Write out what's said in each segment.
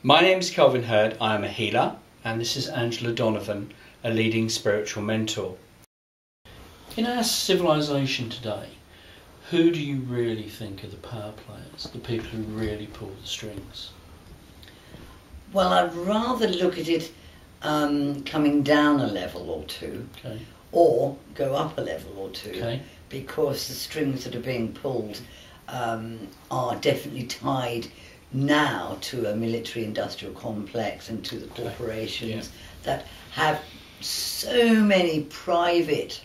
My name is Kelvin Heard, I am a healer, and this is Angela Donovan, a leading spiritual mentor. In our civilization today, who do you really think are the power players, the people who really pull the strings? Well, I'd rather look at it coming down a level or two, Okay. or go up a level or two, Okay. because the strings that are being pulled are definitely tied now to a military-industrial complex and to the corporations that have so many private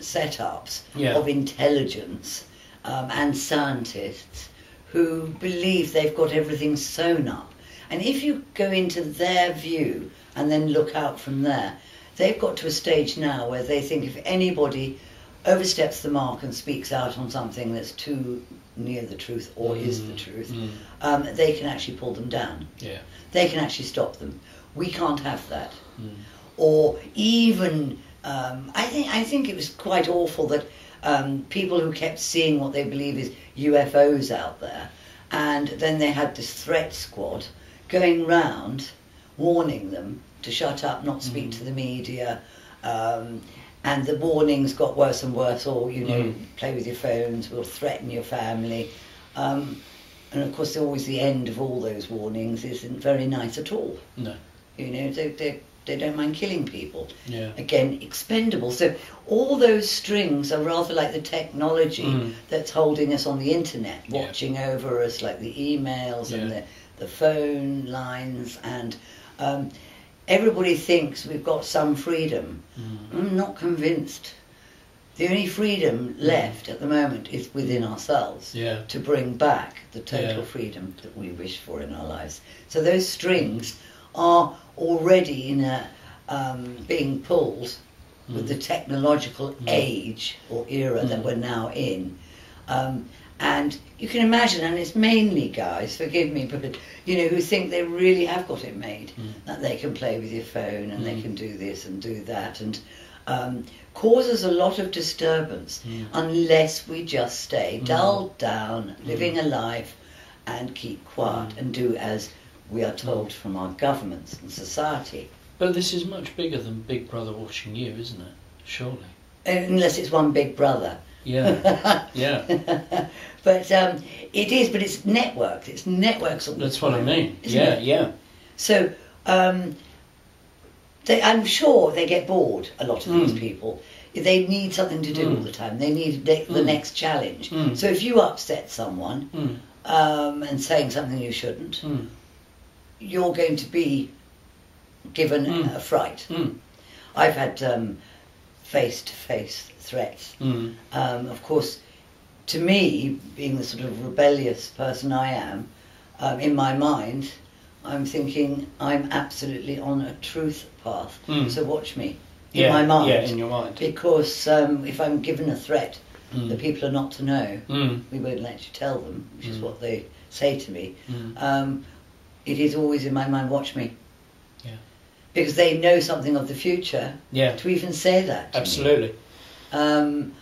setups of intelligence and scientists who believe they've got everything sewn up. And if you go into their view and then look out from there, they've got to a stage now where they think if anybody oversteps the mark and speaks out on something that's too near the truth or is the truth, they can actually pull them down. Yeah. They can actually stop them. We can't have that. Or even, I think it was quite awful that people who kept seeing what they believe is UFOs out there, and then they had this threat squad going round warning them to shut up, not speak to the media, and the warnings got worse and worse, or, play with your phones, we'll threaten your family. And of course, always the end of all those warnings isn't very nice at all. No. They don't mind killing people. Yeah. Again, expendable. So all those strings are rather like the technology that's holding us on the internet, watching over us, like the emails and the phone lines, and everybody thinks we've got some freedom. I'm not convinced. The only freedom left at the moment is within ourselves to bring back the total freedom that we wish for in our lives. So those strings are already in a being pulled with the technological age or era that we're now in. And you can imagine, and it's mainly guys, forgive me, but who think they really have got it made, that they can play with your phone and they can do this and do that, and causes a lot of disturbance unless we just stay dulled down, living a life, and keep quiet and do as we are told from our governments and society. But this is much bigger than Big Brother watching you, isn't it? Surely. Unless it's one big brother. Yeah, yeah. But it is, but it's networked. It's networks all the time. That's what I mean. Isn't it? So I'm sure they get bored, a lot of these people. They need something to do all the time. They need the next challenge. So if you upset someone and saying something you shouldn't, you're going to be given a fright. I've had face-to-face threats. Of course, to me, being the sort of rebellious person I am, in my mind, I'm thinking I'm absolutely on a truth path. So watch me, in my mind. Yeah, in your mind. Because if I'm given a threat that people are not to know, we won't let you tell them, which is what they say to me. It is always in my mind, watch me. Yeah. Because they know something of the future to even say that to Absolutely. me.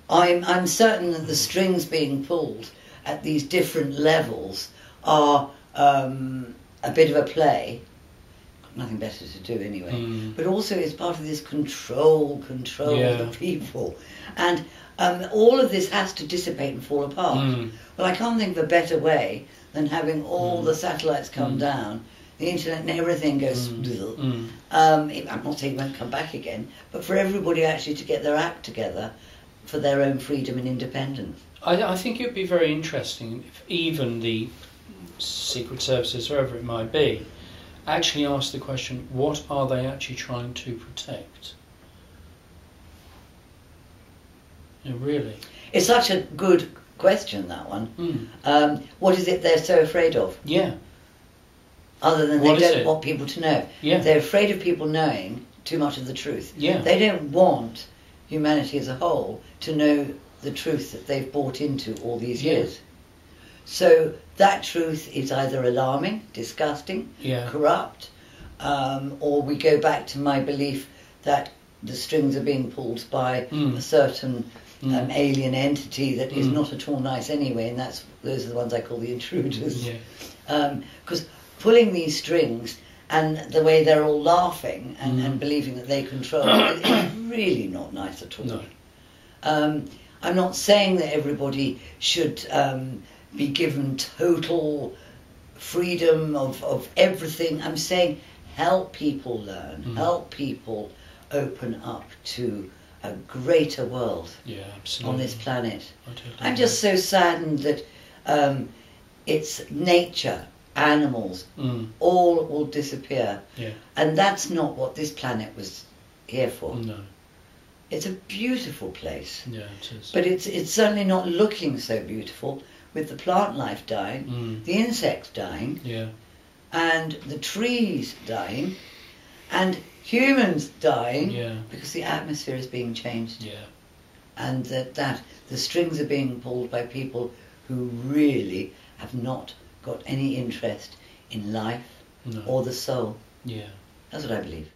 I'm certain that the strings being pulled at these different levels are a bit of a play. Got nothing better to do anyway. But also it's part of this control of the people. And all of this has to dissipate and fall apart. Well, I can't think of a better way than having all the satellites come down, the internet and everything goes I'm not saying it won't come back again, but for everybody actually to get their act together for their own freedom and independence. I think it would be very interesting if even the secret services, wherever it might be, actually ask the question, what are they actually trying to protect? Really. It's such a good question, that one. What is it they're so afraid of? Yeah. Other than they don't want people to know. Yeah. They're afraid of people knowing too much of the truth. Yeah. They don't want humanity as a whole to know the truth that they've bought into all these years. So that truth is either alarming, disgusting, corrupt, or we go back to my belief that the strings are being pulled by a certain alien entity that is not at all nice anyway, and those are the ones I call the intruders. Because pulling these strings, and the way they're all laughing and believing that they control it is really not nice at all. No. I'm not saying that everybody should be given total freedom of everything. I'm saying help people learn, help people open up to a greater world on this planet. I'm just so saddened that it's nature, animals, all will disappear. Yeah. And that's not what this planet was here for. No. It's a beautiful place. Yeah, it is. But it's certainly not looking so beautiful with the plant life dying, the insects dying, and the trees dying, and humans dying, because the atmosphere is being changed. Yeah. And that the strings are being pulled by people who really have not got any interest in life or the soul. Yeah. That's what I believe.